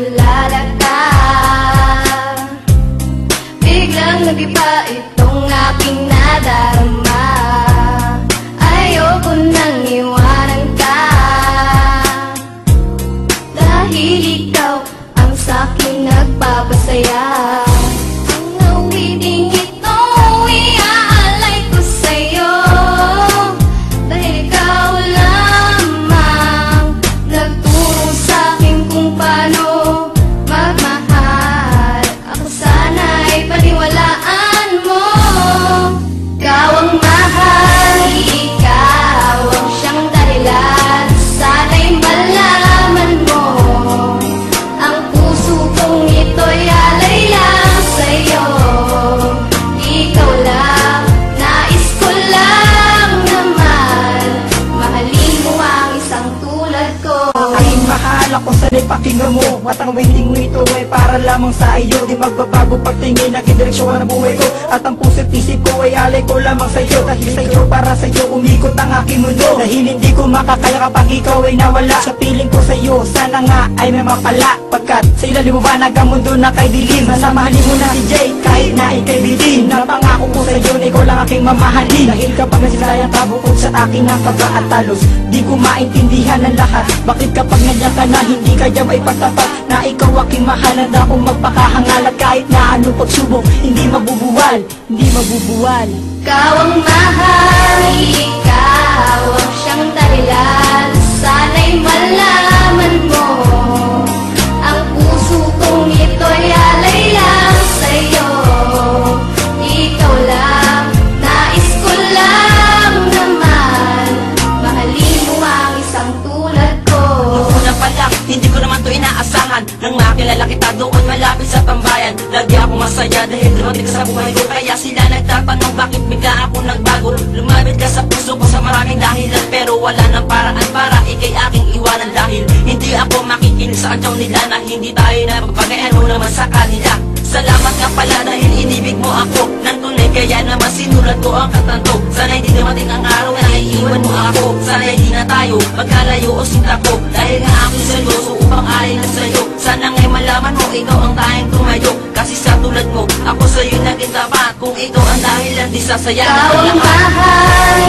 kilala ka. Biglang nag-iba itong aking nadarama. Ayoko nang iwanan ka, dahil ikaw ang sa'king nagpapasaya. Ang awiting ito iaalay ko sa'yo, dahil ikaw lamang nagturo sa'kin kung paano magmahal. Ako sana'y paniwalaan mo. Ikaw ang mahal, ikaw ang siyang dahilan. Sana'y malaman mo, ang puso kong ito'y alay lang sa'yo. Ikaw lang, nais ko lang naman mahalin mo ang isang tulad ko. Aking mahal, ako sana'y pakinggan mo. At ang waiting mo ito ay para lamang sa iyo. Di magbabago pagtingin, naging direksyon ng buhay ko. At ang puso't isip ko ay alay ko lamang sa iyo. Dahil sa iyo, para sa iyo, umikot ang aking mundo. Dahil hindi ko makakaya kapag ikaw ay nawala. Sa piling ko sa iyo, sana nga ay may mapala. Pagkat sa ilalim mo ba nagkamundo na kay dilim. Masamahalin mo na si Jay, kahit na ikay bitin. Napangako ko sa iyo na ikaw lang aking mamahalin. Dahil kapag nasilayang tabukod sa akin ang kaba at talos, di ko maintindihan ang lahat. Bakit kapag nandiyan ka na hindi kaya may pagtapat, na ikaw aking mahal, handa akong magpakahangal. At kahit na ano pagsubok, hindi mabubuwal, hindi mabubuwal. Ikaw ang mahal, ikaw ang siyang dahilan. Sana'y malaman mo, ang puso kong ito'y alay lang sa'yo. Ikaw lang, nais ko lang naman mahalin mo ang isang tulad ko. Noong una pa lang, hindi ko naman to inaasahan. Nang makilala kita doon malapit sa tambayan, lagi ako masaya dahil dumating ka sa buhay ko. Kaya sila nagtatanong bakit bigla ako nagbago. Lumapit ka sa puso ko sa maraming dahilan, pero wala nang paraan para ikay aking iwanan. Dahil hindi ako makikinig sa antyaw nila na hindi tayo na magpagayano naman sa kanila. Salamat nga pala dahil inibig mo ako ng tunay, kaya naman sinulat ko ang katanto. Sana hindi dumating ang araw na naiiwan mo ako. Sana hindi na tayo magkalayo o sinta ko, dahil nga ako'y seryoso upang alay na sa'yo. Sana nga'y malaman mo ikaw ang tayong tumayo, kasi sa tulad mo ako sa'yo naging tapat. Kung ikaw ang dahilan, di sasayang Ikaw ang mahal,